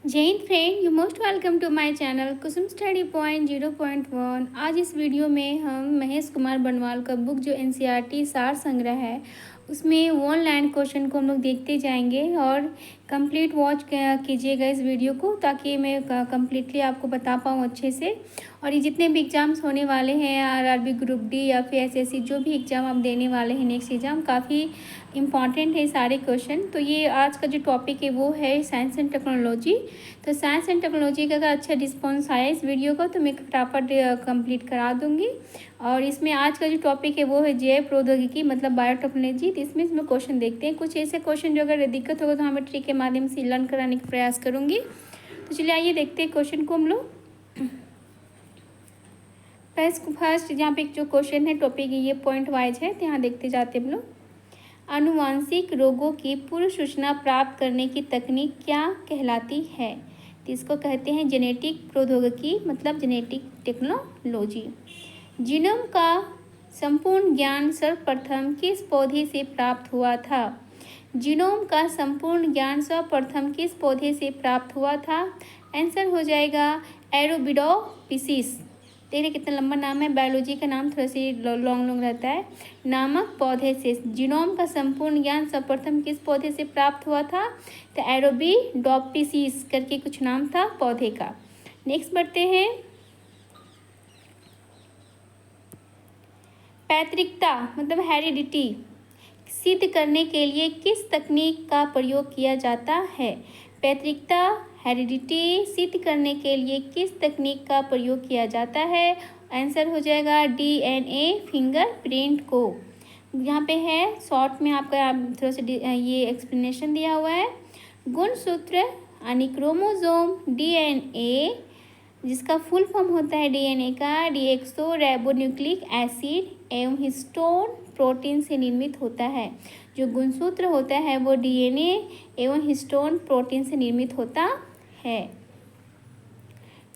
जय हिंद friend, you most welcome to my channel Kusum study point 0.1। आज इस वीडियो में हम महेश कुमार बनवाल का बुक जो एनसीईआरटी सार संग्रह है उसमें वन लैंड क्वेश्चन को हम लोग देखते जाएंगे और कंप्लीट वॉच कीजिएगा इस वीडियो को, ताकि मैं कम्प्लीटली आपको बता पाऊँ अच्छे से। और ये जितने भी एग्ज़ाम्स होने वाले हैं, आरआरबी ग्रुप डी या फिर एसएससी, जो भी एग्ज़ाम आप देने वाले हैं नेक्स्ट एग्ज़ाम, काफ़ी इंपॉर्टेंट है सारे क्वेश्चन। तो ये आज का जो टॉपिक है वो है साइंस एंड टेक्नोलॉजी। तो साइंस एंड टेक्नोलॉजी का अगर अच्छा रिस्पॉन्स आया इस वीडियो का तो मैं फटाफट कंप्लीट करा दूंगी। और इसमें आज का जो टॉपिक है वो है जैव प्रौद्योगिकी मतलब बायोटेक्नोलॉजी। तो इसमें क्वेश्चन देखते हैं, कुछ ऐसे क्वेश्चन जो अगर दिक्कत होगा तो हमें ट्रिक के माध्यम से लर्न कराने का प्रयास करूँगी। तो चलिए आइए देखते हैं क्वेश्चन को हम लोग। फर्स्ट यहाँ पे जो क्वेश्चन है टॉपिक ये पॉइंट वाइज है, तो यहाँ देखते जाते हैं हम लोग। आनुवांशिक रोगों की पूर्व सूचना प्राप्त करने की तकनीक क्या कहलाती है? तो इसको कहते हैं जेनेटिक प्रौद्योगिकी मतलब जेनेटिक टेक्नोलॉजी। जीनोम का संपूर्ण ज्ञान सर्वप्रथम किस पौधे से प्राप्त हुआ था? जीनोम का संपूर्ण ज्ञान सर्वप्रथम किस पौधे से प्राप्त हुआ था? आंसर हो जाएगा एरोबिडोप्सिस। देखिए कितना लंबा नाम है, बायोलॉजी का नाम थोड़ा सी लॉन्ग रहता है। नामक पौधे से जीनोम का संपूर्ण ज्ञान सर्वप्रथम किस पौधे से प्राप्त हुआ था? तो एरोबिडोप्सिस करके कुछ नाम था पौधे का। नेक्स्ट बढ़ते हैं। पैतृकता मतलब हेरिडिटी सिद्ध करने के लिए किस तकनीक का प्रयोग किया जाता है? पैतृकता हेरिडिटी सिद्ध करने के लिए किस तकनीक का प्रयोग किया जाता है? आंसर हो जाएगा डीएनए फिंगरप्रिंट को। यहाँ पे है शॉर्ट में आपका थोड़ा सा ये एक्सप्लेनेशन दिया हुआ है। गुणसूत्र यानी क्रोमोसोम डीएनए जिसका फुल फॉर्म होता है डीएनए का डीएक्सो राइबोन्यूक्लिक एसिड एवं हिस्टोन प्रोटीन से निर्मित होता है। जो गुणसूत्र होता है वो डीएनए एवं हिस्टोन प्रोटीन से निर्मित होता है।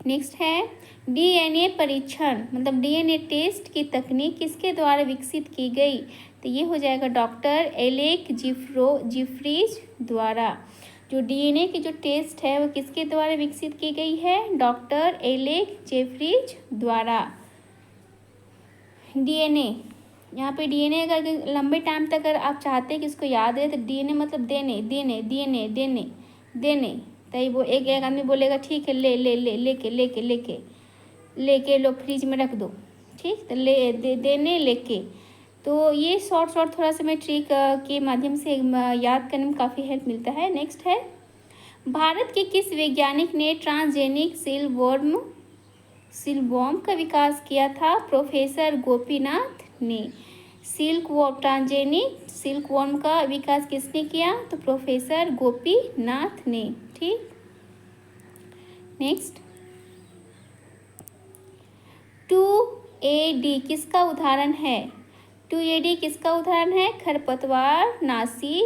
नेक्स्ट है डीएनए परीक्षण मतलब डीएनए टेस्ट की तकनीक किसके द्वारा विकसित की गई? तो ये हो जाएगा डॉक्टर एलेक जिफ्रीज द्वारा। जो डीएनए की जो टेस्ट है वो किसके द्वारा विकसित की गई है? डॉक्टर एलेक जेफ्रीज द्वारा। डीएनए यहाँ पे डीएनए अगर लंबे टाइम तक अगर आप चाहते हैं कि इसको याद रहे तो डीएनए मतलब देने देने देने देने देने। तो वो एक आदमी बोलेगा ठीक है ले ले ले लेके लेके लेके लेके लो फ्रिज में रख दो, ठीक, तो देने लेके। तो ये शॉर्ट थोड़ा सा मैं ट्रिक के माध्यम से याद करने में काफ़ी हेल्प मिलता है। नेक्स्ट है भारत के किस वैज्ञानिक ने ट्रांसजेनिक सिल्कवॉर्म का विकास किया था? प्रोफेसर गोपीनाथ ने। ट्रांसजेनिक सिल्कवॉर्म का विकास किसने किया? तो प्रोफेसर गोपीनाथ ने। ठीक, नेक्स्ट 2AD किसका उदाहरण है? 2AD किसका उदाहरण है? खरपतवार नाशी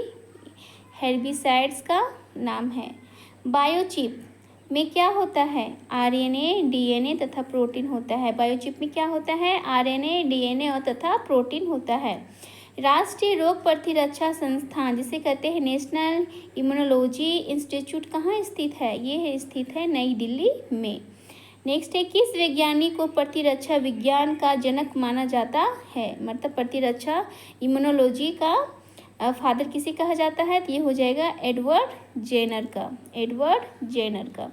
हेर्बिसाइड्स का नाम है। बायोचिप में क्या होता है? आरएनए डीएनए तथा प्रोटीन होता है। बायोचिप में क्या होता है? आरएनए डीएनए और तथा प्रोटीन होता है। राष्ट्रीय रोग प्रतिरक्षा संस्थान जिसे कहते हैं नेशनल इम्यूनोलॉजी इंस्टीट्यूट कहाँ स्थित है? ये है स्थित है नई दिल्ली में। नेक्स्ट है किस वैज्ञानिक को प्रतिरक्षा विज्ञान का जनक माना जाता है? मतलब प्रतिरक्षा इम्यूनोलॉजी का फादर किसे कहा जाता है? तो ये हो जाएगा एडवर्ड जेनर का।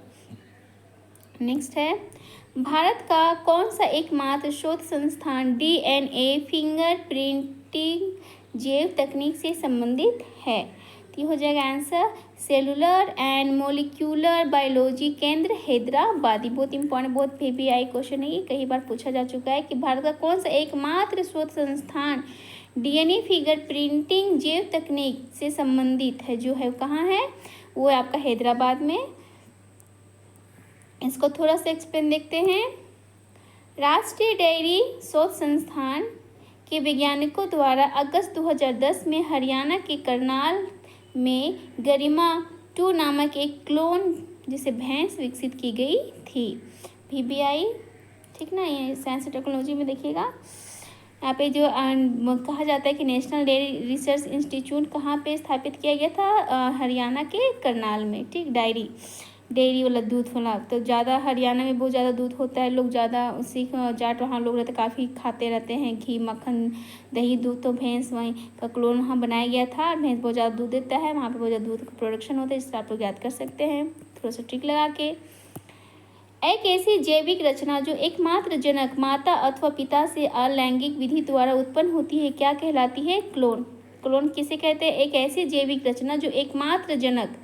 नेक्स्ट है भारत का कौन सा एकमात्र शोध संस्थान डीएनए फिंगरप्रिंटिंग जैव तकनीक से संबंधित है? तो ये हो जाएगा answer cellular and molecular biology केंद्र हैदराबादी। बहुत इंपॉर्टेंट, बहुत PBI क्वेश्चन है, ये कई बार पूछा जा चुका है कि भारत का कौन सा एकमात्र शोध संस्थान डीएनए फिंगर प्रिंटिंग जैव तकनीक से संबंधित है, जो है कहाँ है? वो है आपका हैदराबाद में। इसको थोड़ा सा एक्सप्लेन देखते हैं। राष्ट्रीय डेयरी शोध संस्थान के वैज्ञानिकों द्वारा अगस्त 2010 में हरियाणा के करनाल में गरिमा 2 नामक एक क्लोन जिसे भैंस विकसित की गई थी। PBI, ठीक ना, ये साइंस टेक्नोलॉजी में देखिएगा। यहाँ पे जो कहा जाता है कि नेशनल डेयरी रिसर्च इंस्टीट्यूट कहाँ पे स्थापित किया गया था? हरियाणा के करनाल में। ठीक, डायरी डेयरी वाला दूध वाला, तो ज़्यादा हरियाणा में बहुत ज़्यादा दूध होता है, लोग ज़्यादा उसी का जाट वहाँ लोग रहते काफ़ी खाते रहते हैं, घी मक्खन दही दूध। तो भैंस वहीं का क्लोन वहाँ बनाया गया था। भैंस बहुत ज़्यादा दूध देता है, वहाँ पे बहुत ज़्यादा दूध का प्रोडक्शन होता है, इससे आप लोग याद कर सकते हैं थोड़ा सा ट्रिक लगा के। एक ऐसी जैविक रचना जो एकमात्र जनक माता अथवा पिता से अलैंगिक विधि द्वारा उत्पन्न होती है क्या कहलाती है? क्लोन। क्लोन किसे कहते हैं? एक ऐसी जैविक रचना जो एकमात्र जनक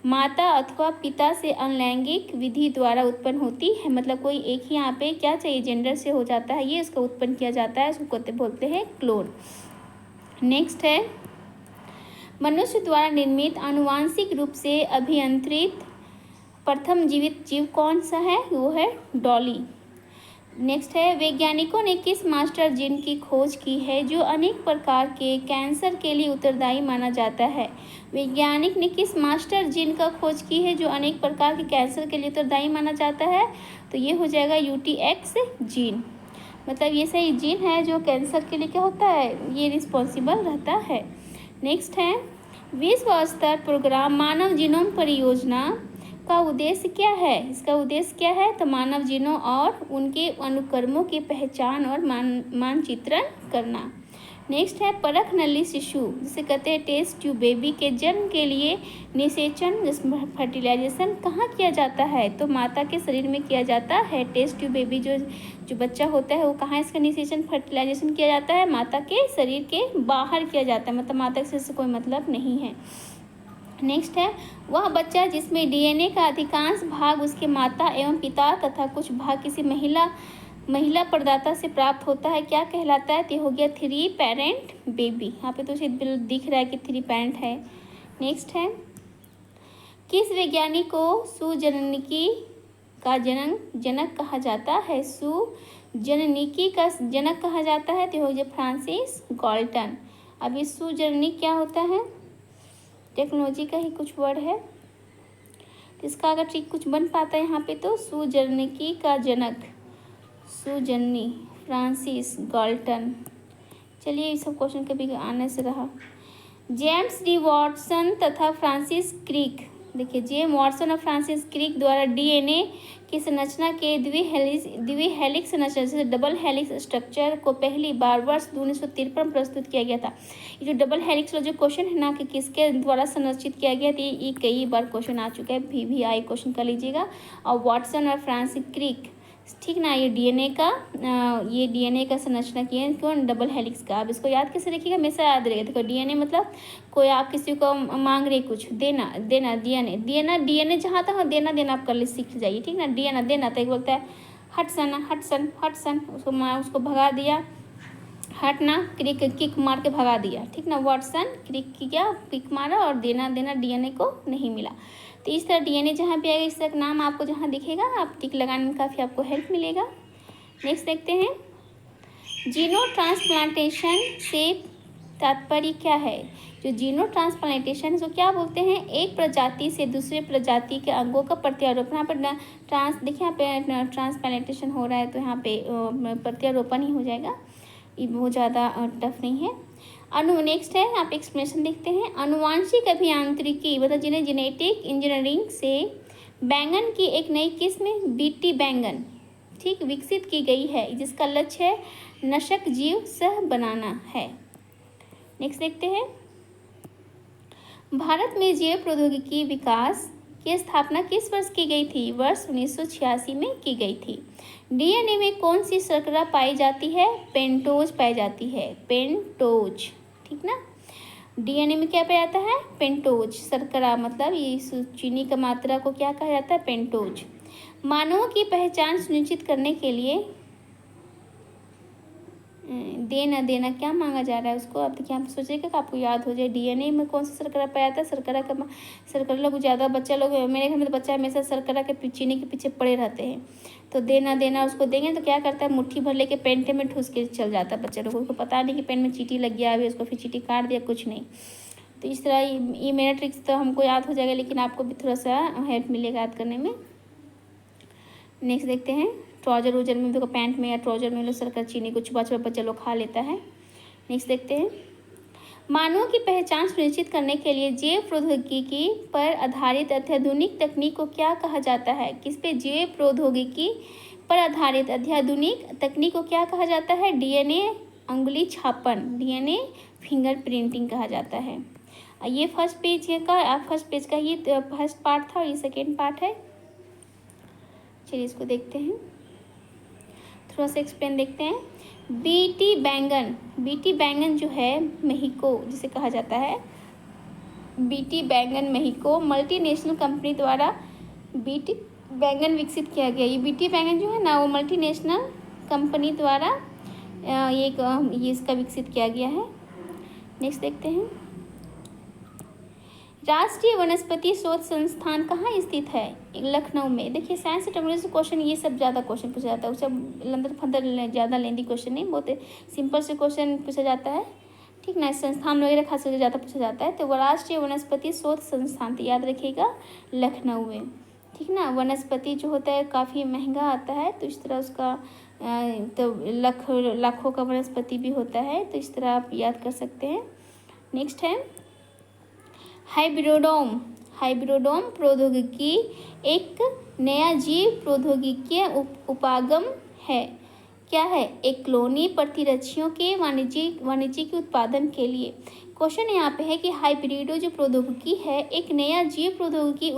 माता अथवा पिता से अलैंगिक विधि द्वारा उत्पन्न होती है, मतलब कोई एक ही यहाँ पे क्या चाहिए जेंडर से हो जाता है, ये इसका उत्पन्न किया जाता है, उसको बोलते हैं क्लोन। नेक्स्ट है मनुष्य द्वारा निर्मित आनुवांशिक रूप से अभियंत्रित प्रथम जीवित जीव कौन सा है? वो है डॉली। नेक्स्ट है वैज्ञानिकों ने किस मास्टर जीन की खोज की है जो अनेक प्रकार के कैंसर के लिए उत्तरदायी माना जाता है? वैज्ञानिक ने किस मास्टर जीन का खोज की है जो अनेक प्रकार के कैंसर के लिए उत्तरदायी माना जाता है? तो ये हो जाएगा UTX जीन, मतलब ये सही जीन है जो कैंसर के लिए क्या होता है, ये रिस्पॉन्सिबल रहता है। नेक्स्ट है विश्व स्तर प्रोग्राम मानव जीनोम परियोजना का उद्देश्य क्या है? इसका उद्देश्य क्या है? तो मानव जीनों और उनके अनुक्रमों की पहचान और मानचित्रण करना। नेक्स्ट है परख नली शिशु जिसे कहते हैं टेस्ट ट्यूब बेबी के जन्म के लिए निषेचन फर्टिलाइजेशन कहाँ किया जाता है? तो माता के शरीर में किया जाता है। टेस्ट ट्यूब बेबी जो बच्चा होता है वो कहाँ इसका निषेचन फर्टिलाइजेशन किया जाता है? माता के शरीर के बाहर किया जाता है, मतलब माता के शरीर से कोई मतलब नहीं है। नेक्स्ट है वह बच्चा जिसमें DNA का अधिकांश भाग उसके माता एवं पिता तथा कुछ भाग किसी महिला प्रदाता से प्राप्त होता है क्या कहलाता है? तो हो गया 3 पेरेंट बेबी। यहाँ पे तो उसे दिख रहा है कि 3 पेरेंट है। नेक्स्ट है किस वैज्ञानिक को सुजननिकी का जनक कहा जाता है? सुजननिकी का जनक कहा जाता है, तो हो गया फ्रांसिस गाल्टन। अब इस सुजननिक क्या होता है? टेक्नोलॉजी का ही कुछ वर्ड है, इसका अगर ठीक कुछ बन पाता है यहाँ पे तो सुजननिकी का जनक सुजन्नी फ्रांसिस गाल्टन। चलिए ये सब क्वेश्चन कभी आने से रहा। जेम्स डी वॉटसन तथा फ्रांसिस क्रिक, देखिए जेम्स वॉटसन और फ्रांसिस क्रिक द्वारा DNA की संरचना के द्विहेलिक्स संरचना जैसे डबल हेलिक्स स्ट्रक्चर को पहली बार वर्ष 1953 में प्रस्तुत किया गया था। ये जो डबल हेलिक्स वाला जो क्वेश्चन है ना कि किसके द्वारा संरचित किया गया था, ये कई बार क्वेश्चन आ चुका है, VVI क्वेश्चन कर लीजिएगा। और वॉटसन और फ्रांसिस क्रिक, ठीक ना, ये DNA का संरचना किए हैं कौन? डबल हेलिक्स का। अब इसको याद कैसे रखिएगा, हमेशा याद रहेगा। देखो DNA मतलब कोई आप किसी को मांग रहे कुछ देना DNA जहाँ तक देना आप कर ले सीख जाइए, ठीक ना। देना तो एक बोलता है हटसन उसको भगा दिया, हटना किक मार के भगा दिया, ठीक ना। वॉटसन किक मारा और देना DNA को नहीं मिला। तो इस तरह DNA जहाँ भी आएगा इस तरह नाम आपको जहाँ दिखेगा आप टिक लगाने में काफ़ी आपको हेल्प मिलेगा। नेक्स्ट देखते हैं जीनो ट्रांसप्लांटेशन से तात्पर्य क्या है? जो जीनो ट्रांसप्लांटेशन इसको क्या बोलते हैं? एक प्रजाति से दूसरे प्रजाति के अंगों का प्रत्यारोपण। यहाँ पर देखिए यहाँ पे ट्रांसप्लांटेशन हो रहा है तो यहाँ पे प्रत्यारोपण ही हो जाएगा, ये बहुत ज़्यादा टफ नहीं है। नेक्स्ट है आप एक्सप्लेनेशन देखते हैं। अनुवांशिक अभियांत्रिकी मतलब जिन्हें जेनेटिक इंजीनियरिंग से बैंगन की एक नई किस्म बीटी बैंगन ठीक विकसित की गई है जिसका लक्ष्य है नशक जीव सह बनाना है। नेक्स्ट देखते हैं भारत में जैव प्रौद्योगिकी विकास की स्थापना किस वर्ष की गई थी? वर्ष 1986 में की गई थी। DNA में कौन सी शर्करा पाई जाती है? पेंटोज पाई जाती है, पेंटोज, ठीक ना। DNA में क्या पाया जाता है? पेंटोज शर्करा, मतलब ये चीनी का मात्रा को क्या कहा जाता है? पेंटोज। मानवों की पहचान सुनिश्चित करने के लिए देना क्या मांगा जा रहा है उसको? आप देखिए, आप सोचिएगा कि आपको याद हो जाए। DNA में कौन सा शर्करा पाया जाता है? शर्करा लोग ज़्यादा बच्चा लोग, मेरे घर में तो बच्चा हमेशा शर्करा के चीनी के पीछे पड़े रहते हैं। तो देना उसको देंगे तो क्या करता है, मुट्ठी भर लेके पेंटे में ठूस के चल जाता है बच्चा लोगों को, पता नहीं कि पेन में चीटी लग गया अभी, उसको फिर चीटी काट दिया, कुछ नहीं। तो इस तरह ये मेरा ट्रिक्स तो हमको याद हो जाएगा, लेकिन आपको भी थोड़ा सा हेल्प मिलेगा याद करने में। नेक्स्ट देखते हैं ट्राउजर वूजर में, देखो पैंट में या ट्राउजर में लोग शर्करा चीनी को छुपा बच्चा लोग खा लेता है। नेक्स्ट देखते हैं मानवों की पहचान सुनिश्चित करने के लिए जैव प्रौद्योगिकी पर आधारित अत्याधुनिक तकनीक को क्या कहा जाता है? किस पे? जैव प्रौद्योगिकी पर आधारित अत्याधुनिक तकनीक को क्या कहा जाता है? डीएनए अंगुली छापन, डीएनए फिंगर प्रिंटिंग कहा जाता है। ये फर्स्ट पेज का ये फर्स्ट पार्ट था और ये सेकेंड पार्ट है। चलिए इसको देखते हैं, थोड़ा सा एक्सप्लेन देखते हैं। बीटी बैंगन जो है मेहिको जिसे कहा जाता है, बीटी बैंगन मेहिको मल्टीनेशनल कंपनी द्वारा बीटी बैंगन विकसित किया गया। ये बीटी बैंगन जो है ना वो मल्टीनेशनल कंपनी द्वारा ये इसका विकसित किया गया है। नेक्स्ट देखते हैं, राष्ट्रीय वनस्पति शोध संस्थान कहाँ स्थित है? लखनऊ में। देखिए साइंस से टेक्नोलॉजी क्वेश्चन ये सब ज़्यादा क्वेश्चन पूछा जाता है, उससे लंदर फंदर ज़्यादा लेंदी क्वेश्चन नहीं, बहुत सिंपल से क्वेश्चन पूछा जाता है, ठीक ना। संस्थान वगैरह खास करके ज़्यादा पूछा जाता है। तो वो राष्ट्रीय वनस्पति शोध संस्थान, तो याद रखिएगा लखनऊ में, ठीक ना। वनस्पति जो होता है काफ़ी महंगा आता है, तो इस तरह उसका तो लाखों का वनस्पति भी होता है, तो इस तरह आप याद कर सकते हैं। नेक्स्ट है हाइब्रिडोम प्रौद्योगिकी एक नया जीव प्रौद्योगिकीय उपागम है। क्या है? एक कॉलोनी प्रतिरक्षियों के वाणिज्यिक उत्पादन के लिए। क्वेश्चन यहाँ पे है कि हाइब्रिडो जो प्रौद्योगिकी है एक नया जीव प्रौद्योगिकी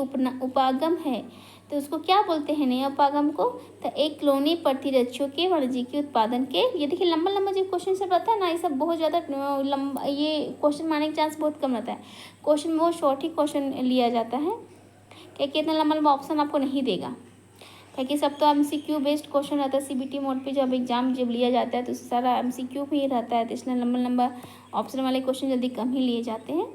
उपागम है, तो उसको क्या बोलते हैं नया उपागम को? तो एक कॉलोनी प्रतिरक्षियों के वाणिज्यिक उत्पादन के। ये देखिए लंबा लंबा जो क्वेश्चन सब रहता है ना, ये सब बहुत ज़्यादा लंबा, ये क्वेश्चन मारने का चांस बहुत कम रहता है। क्वेश्चन में बहुत शॉर्ट ही क्वेश्चन लिया जाता है, क्योंकि इतना लंबा लंबा ऑप्शन आपको नहीं देगा, क्योंकि सब तो MCQ बेस्ड क्वेश्चन रहता है। CBT मोड पे जब एग्जाम लिया जाता है तो सारा MCQ भी रहता है, तो इसलिए लंबा लंबा ऑप्शन वाले क्वेश्चन जल्दी कम ही लिए जाते हैं।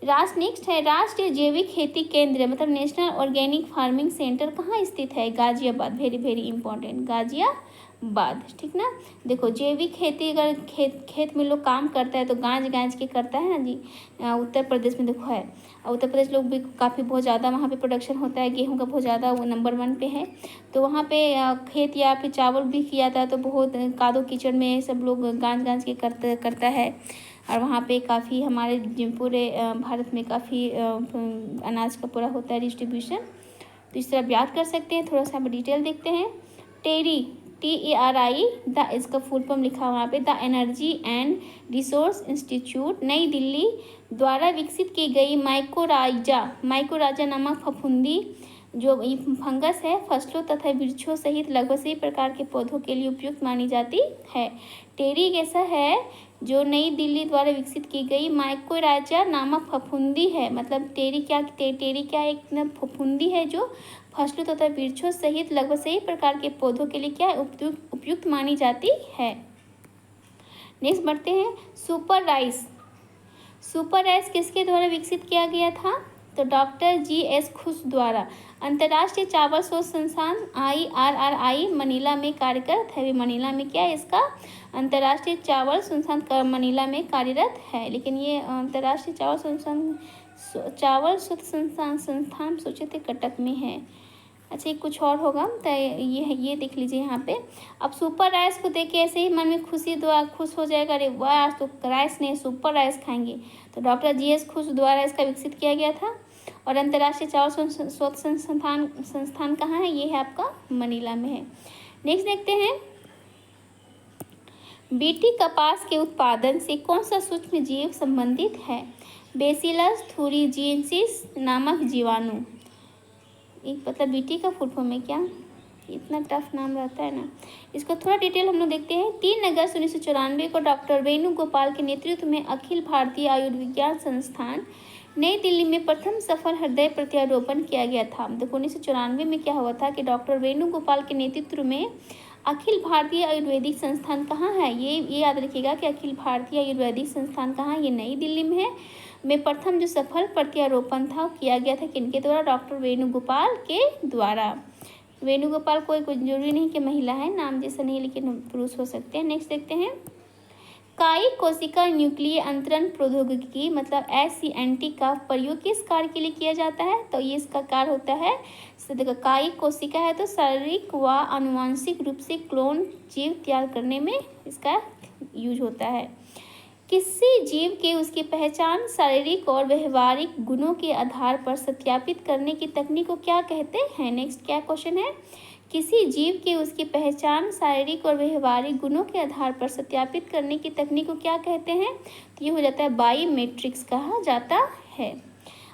नेक्स्ट है राष्ट्रीय जैविक खेती केंद्र, मतलब नेशनल ऑर्गेनिक फार्मिंग सेंटर कहाँ स्थित है? Ghaziabad. Very very important, Ghaziabad, ठीक ना। देखो जैविक खेती अगर खेत में लोग काम करता है तो गांज के करता है ना जी। उत्तर प्रदेश में देखो है, उत्तर प्रदेश लोग भी काफ़ी बहुत ज़्यादा वहाँ पे प्रोडक्शन होता है गेहूँ का, बहुत ज़्यादा, वो नंबर 1 पे है। तो वहाँ पे खेत या फिर चावल भी किया जाता है, तो बहुत कादो कीचड़ में सब लोग गांज के करता है। और वहाँ पे काफ़ी हमारे पूरे भारत में काफ़ी अनाज का पूरा होता है डिस्ट्रीब्यूशन, तो इस तरह आप याद कर सकते हैं। थोड़ा सा हम डिटेल देखते हैं। TERI इसका फुल फॉर्म लिखा हुआ वहाँ पे, the energy and resource institute, नई दिल्ली द्वारा विकसित की गई माइकोराजा नामक फफूंदी जो फंगस है फसलों तथा वृक्षों सहित लगभग सभी प्रकार के पौधों के लिए उपयुक्त मानी जाती है। टेरी कैसा है? जो नई दिल्ली द्वारा विकसित की गई माइकोराजा नामक फफूंदी है, मतलब टेरी क्या एक फफूंदी है जो फसलों तथा वृक्षों सहित लगभग सभी प्रकार के पौधों के लिए क्या उपयुक्त मानी जाती है। नेक्स्ट बढ़ते हैं, सुपर राइस किसके द्वारा विकसित किया गया था? तो डॉक्टर GS खुश द्वारा। अंतर्राष्ट्रीय चावल शोध संस्थान IRRI मनीला में कार्यरत है। मनीला में क्या है इसका? अंतर्राष्ट्रीय चावल संस्थान मनीला में कार्यरत है, लेकिन ये अंतर्राष्ट्रीय चावल शोध संस्थान सोचे थे कटक में है। अच्छा ये कुछ और होगा, तो ये देख लीजिए यहाँ पे। अब सुपर राइस को देख के ऐसे ही मन में खुश हो जाएगा, अरे वाह आज तो राइस नहीं सुपर राइस खाएंगे। तो डॉक्टर GS खुश द्वारा इसका विकसित किया गया था। और अंतर्राष्ट्रीय चावल शोध संस्थान कहाँ है? ये है आपका मनीला में है। नेक्स्ट देखते हैं, बीटी कपास के उत्पादन से कौन सा सूक्ष्म जीव संबंधित है? बेसिलस थुरिजिएंसिस नामक जीवाणु। एक मतलब बीटी का फुल फॉर्म है क्या? इतना टफ नाम रहता है ना, इसको थोड़ा डिटेल हम लोग देखते हैं। 3 अगस्त 1994 को डॉक्टर वेणुगोपाल के नेतृत्व में अखिल भारतीय आयुर्विज्ञान संस्थान नई दिल्ली में प्रथम सफल हृदय प्रत्यारोपण किया गया था। देखो 1994 में क्या हुआ था कि डॉक्टर वेणुगोपाल के नेतृत्व में अखिल भारतीय आयुर्वेदिक संस्थान कहाँ है? ये याद रखिएगा कि अखिल भारतीय आयुर्वेदिक संस्थान कहाँ है? ये नई दिल्ली में है। में प्रथम जो सफल प्रत्यारोपण था किया गया था किनके द्वारा? डॉक्टर वेणुगोपाल के द्वारा। वेणुगोपाल कोई जरूरी नहीं कि महिला है, नाम जैसा नहीं, लेकिन पुरुष हो सकते हैं। नेक्स्ट देखते हैं, कायिक कोशिका न्यूक्लिय अंतरण प्रौद्योगिकी मतलब SCNT का प्रयोग किस कार्य के लिए किया जाता है? तो ये इसका कार्य होता है, देखो कायिक कोशिका है तो शारीरिक व आनुवांशिक रूप से क्लोन जीव तैयार करने में इसका यूज होता है। किसी जीव के उसकी पहचान शारीरिक और व्यवहारिक गुणों के आधार पर सत्यापित करने की तकनीक को क्या कहते हैं। नेक्स्ट क्या क्वेश्चन है, किसी जीव के उसकी पहचान शारीरिक और व्यवहारिक गुणों के आधार पर सत्यापित करने की तकनीक को क्या कहते हैं। तो ये हो जाता है बायोमेट्रिक्स कहा जाता है।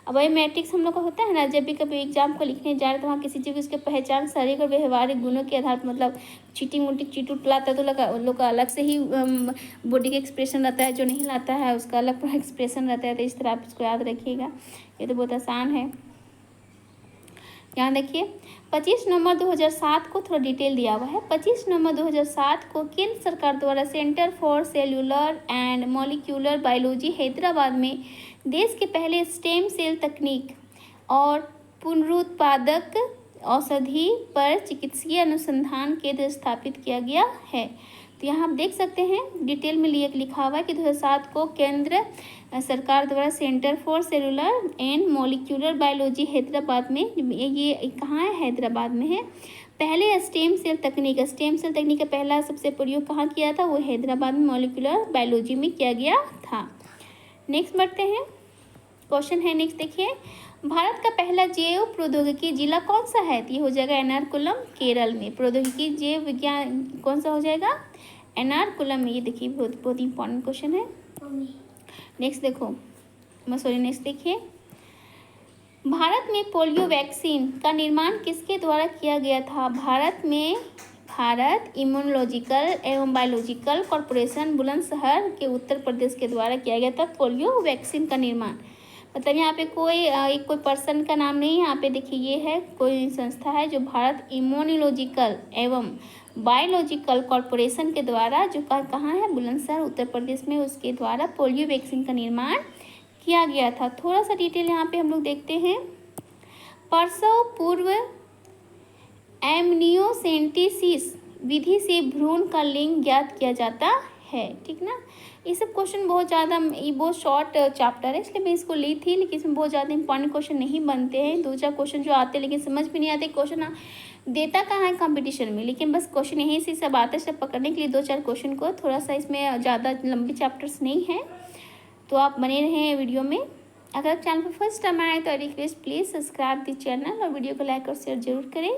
अब बायोमेट्रिक्स हम लोग का होता है ना, जब भी कभी एग्जाम को लिखने जा रहे तो वहाँ किसी चीज़ की उसके पहचान शारीरिक और व्यवहारिक गुणों के आधार पर, मतलब चीटिंग उटिंग चीट उट लाता है तो उन लोग का अलग से ही बॉडी का एक्सप्रेशन रहता है, जो नहीं लाता है उसका अलग एक्सप्रेशन रहता है। तो इस तरह आप इसको याद रखिएगा, ये तो बहुत आसान है। यहाँ देखिए 25 नवंबर 2007 को थोड़ा डिटेल दिया हुआ है। 25 नवंबर 2007 को केंद्र सरकार द्वारा centre for cellular and molecular biology Hyderabad में देश के पहले स्टेम सेल तकनीक और पुनरुत्पादक औषधि पर चिकित्सीय अनुसंधान केंद्र स्थापित किया गया है। तो यहाँ आप देख सकते हैं डिटेल में लिखा हुआ है कि 2007 को केंद्र सरकार द्वारा centre for cellular and molecular biology Hyderabad में, ये कहाँ है, हैदराबाद में है। पहले स्टेम सेल तकनीक का पहला सबसे प्रयोग कहाँ किया था, वो हैदराबाद में मॉलिक्यूलर बायोलॉजी में किया गया था। नेक्स्ट बढ़ते हैं, क्वेश्चन है नेक्स्ट देखिए, भारत का पहला जैव प्रौद्योगिकी जिला कौन सा है। तो ये हो जाएगा एर्नाकुलम केरल में। प्रौद्योगिकी जैव विज्ञान कौन सा हो जाएगा, एर्नाकुलम में। ये देखिए बहुत इंपॉर्टेंट क्वेश्चन है। नेक्स्ट देखिए, भारत में पोलियो वैक्सीन का निर्माण किसके द्वारा किया गया था। भारत इम्यूनोलॉजिकल एवं बायोलॉजिकल कॉरपोरेशन बुलंदशहर के उत्तर प्रदेश के द्वारा किया गया था पोलियो वैक्सीन का निर्माण। मतलब यहाँ पे कोई पर्सन का नाम नहीं है, यहाँ पे देखिए ये है कोई संस्था है जो भारत इम्यूनोलॉजिकल एवं बायोलॉजिकल कॉरपोरेशन के द्वारा, जो कहाँ है, बुलंदशहर उत्तर प्रदेश में, उसके द्वारा पोलियो वैक्सीन का निर्माण किया गया था। थोड़ा सा डिटेल यहाँ पे हम लोग देखते हैं। प्रसव पूर्व एमनियोसेंटेसिस विधि से भ्रूण का लिंग ज्ञात किया जाता है, ठीक ना। ये सब क्वेश्चन बहुत ज़्यादा, ये बहुत शॉर्ट चैप्टर है इसलिए मैं इसको ली थी, लेकिन इसमें बहुत ज़्यादा इंपॉर्टेंट क्वेश्चन नहीं बनते हैं। 2-4 क्वेश्चन जो आते हैं लेकिन समझ में नहीं आते। क्वेश्चन देता कहाँ है कंपटीशन में, लेकिन बस क्वेश्चन यहीं से सब आते सब पकड़ने के लिए 2-4 क्वेश्चन को, थोड़ा सा इसमें ज़्यादा लंबे चैप्टर्स नहीं हैं, तो आप बने रहें वीडियो में। अगर आप चैनल पर फर्स्ट टाइम आए तो I request please subscribe the channel और वीडियो को लाइक और शेयर जरूर करें।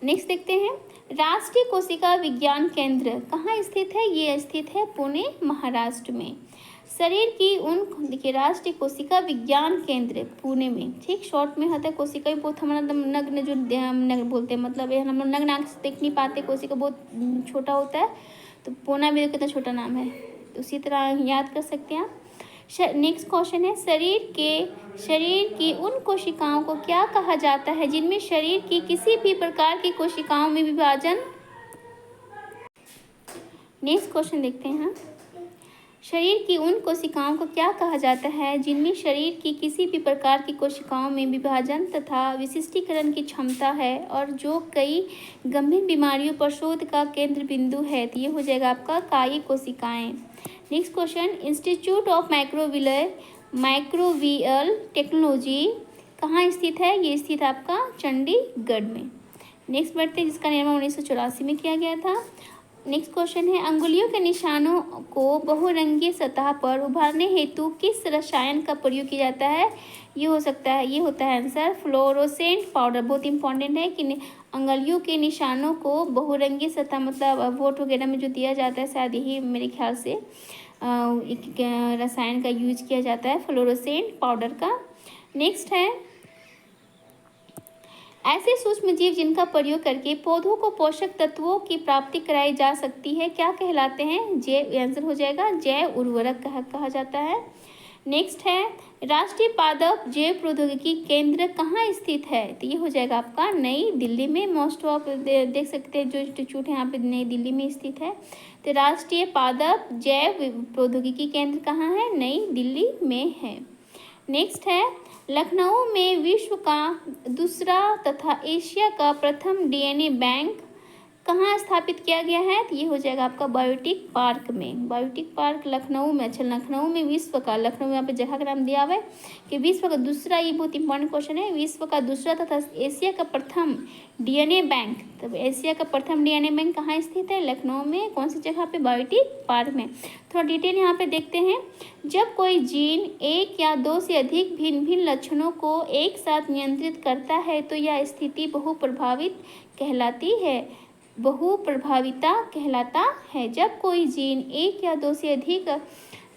नेक्स्ट देखते हैं, राष्ट्रीय कोशिका विज्ञान केंद्र कहाँ स्थित है। ये स्थित है पुणे महाराष्ट्र में। शरीर की उन, देखिए राष्ट्रीय कोशिका विज्ञान केंद्र पुणे में, ठीक, शॉर्ट में होता है। कोशिका भी बहुत हमारा नग्न, जो नग्न बोलते हैं, मतलब ये हम लोग नग्न आँख से देख नहीं पाते, कोशिका बहुत छोटा होता है, तो पुणे भी कितना छोटा नाम है, तो उसी तरह याद कर सकते हैं आप। नेक्स्ट क्वेश्चन है, शरीर की उन कोशिकाओं को क्या कहा जाता है जिनमें शरीर की किसी भी प्रकार की कोशिकाओं में विभाजन। नेक्स्ट क्वेश्चन देखते हैं, शरीर की उन कोशिकाओं को क्या कहा जाता है जिनमें शरीर की किसी भी प्रकार की कोशिकाओं में विभाजन तथा विशिष्टीकरण की क्षमता है और जो कई गंभीर बीमारियों पर शोध का केंद्र बिंदु है। तो ये हो जाएगा आपका कायिक कोशिकाएं। Next question, institute of microbial technology कहाँ स्थित है। ये स्थित है आपका चंडीगढ़ में। नेक्स्ट बढ़ते हैं, जिसका निर्माण 1984 में किया गया था। नेक्स्ट क्वेश्चन है, अंगुलियों के निशानों को बहुरंगीय सतह पर उभारने हेतु किस रसायन का प्रयोग किया जाता है। ये होता है आंसर फ्लोरोसेंट पाउडर। बहुत इंपॉर्टेंट है कि अंगुलियों के निशानों को बहुरंगीय सतह, मतलब वोट वगैरह में जो दिया जाता है, शायद यही मेरे ख्याल से एक रसायन का यूज किया जाता है, फ्लोरोसेंट पाउडर का। नेक्स्ट है, ऐसे सूक्ष्म जीव जिनका प्रयोग करके पौधों को पोषक तत्वों की प्राप्ति कराई जा सकती है क्या कहलाते हैं। जैव, आंसर हो जाएगा जैव उर्वरक कहा जाता है। नेक्स्ट है, राष्ट्रीय पादप जैव प्रौद्योगिकी केंद्र कहाँ स्थित है। तो ये हो जाएगा आपका नई दिल्ली में। मोस्ट ऑफ देख सकते हैं जो इंस्टीट्यूट है यहाँ पे नई दिल्ली में स्थित है। तो राष्ट्रीय पादप जैव प्रौद्योगिकी केंद्र कहाँ है, नई दिल्ली में है। नेक्स्ट है, लखनऊ में विश्व का दूसरा तथा एशिया का प्रथम डीएनए बैंक कहाँ स्थापित किया गया है? तो ये हो जाएगा आपका बायोटिक पार्क में। बायोटिक पार्क लखनऊ में। अच्छा, लखनऊ में विश्व का, लखनऊ में यहाँ पे जगह का नाम दिया हुआ है कि विश्व का दूसरा, ये बहुत इंपॉर्टेंट क्वेश्चन है, विश्व का दूसरा तथा एशिया का प्रथम डीएनए बैंक। तब एशिया का प्रथम डीएनए बैंक कहाँ स्थित है? लखनऊ में। कौन सी जगह पे? बायोटिक पार्क में। थोड़ा डिटेल यहाँ पे देखते हैं। जब कोई जीन एक या दो से अधिक भिन्न भिन्न लक्षणों को एक साथ नियंत्रित करता है तो यह स्थिति बहुप्रभावित कहलाती है। बहुप्रभाविता कहलाता है। जब कोई जीन एक या दो से अधिक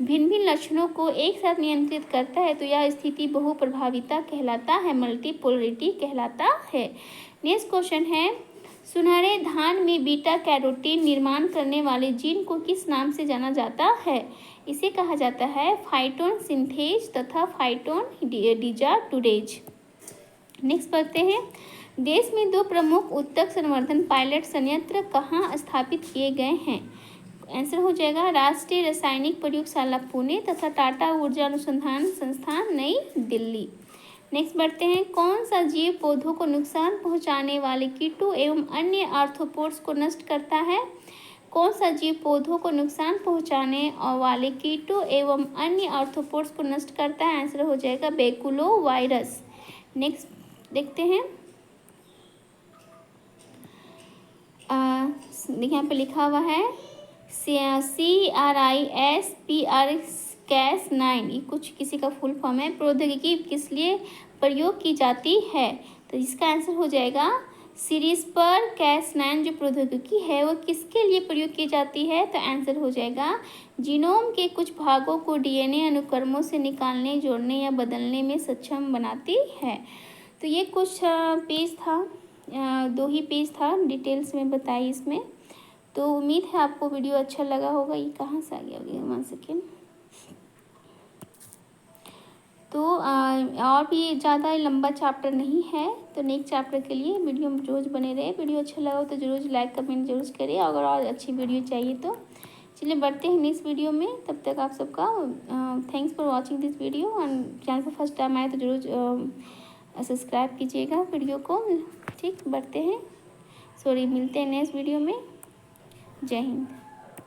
भिन्न भिन्न लक्षणों को एक साथ नियंत्रित करता है तो यह स्थिति बहुप्रभाविता कहलाता है, मल्टीपोलरिटी कहलाता है। नेक्स्ट क्वेश्चन है, सुनहरे धान में बीटा कैरोटीन निर्माण करने वाले जीन को किस नाम से जाना जाता है? इसे कहा जाता है फाइटोन सिंथेज तथा फाइटोन डिजाटुरेज। नेक्स्ट पढ़ते हैं, देश में दो प्रमुख उत्तक संवर्धन पायलट संयंत्र कहाँ स्थापित किए गए हैं? आंसर हो जाएगा राष्ट्रीय रासायनिक प्रयोगशाला पुणे तथा टाटा ऊर्जा अनुसंधान संस्थान नई दिल्ली। नेक्स्ट बढ़ते हैं, कौन सा जीव पौधों को नुकसान पहुंचाने वाले कीटों एवं अन्य आर्थ्रोपोड्स को नष्ट करता है? कौन सा जीव पौधों को नुकसान पहुंचाने वाले कीटों एवं अन्य आर्थ्रोपोड्स को नष्ट करता है? आंसर हो जाएगा बेकुलोवायरस। नेक्स्ट देखते हैं, देखिए यहाँ पे लिखा हुआ है CRISPR-Cas9, ये कुछ किसी का फुल फॉर्म है। प्रौद्योगिकी किस लिए प्रयोग की जाती है? तो इसका आंसर हो जाएगा CRISPR-Cas9 जो प्रौद्योगिकी है वो किसके लिए प्रयोग की जाती है? तो आंसर हो जाएगा जीनोम के कुछ भागों को डीएनए अनुक्रमों से निकालने, जोड़ने या बदलने में सक्षम बनाती है। तो ये कुछ पेज था, 2 ही पेज था, डिटेल्स में बताई इसमें। तो उम्मीद है आपको वीडियो अच्छा लगा होगा। ये कहाँ से आ गया? 1 सेकेंड। तो और भी ज़्यादा लंबा चैप्टर नहीं है, तो नेक्स्ट चैप्टर के लिए वीडियो में रोज़ बने रहे। वीडियो अच्छा लगा हो तो जरूर लाइक कमेंट जरूर करिए, अगर और अच्छी वीडियो चाहिए तो। चलिए बढ़ते हैं नेक्स्ट वीडियो में, तब तक आप सबका thanks for watching this video. And channel पर फर्स्ट टाइम आए तो जरूर सब्सक्राइब कीजिएगा वीडियो को। ठीक, बढ़ते हैं, मिलते हैं नेक्स्ट वीडियो में। जय हिंद।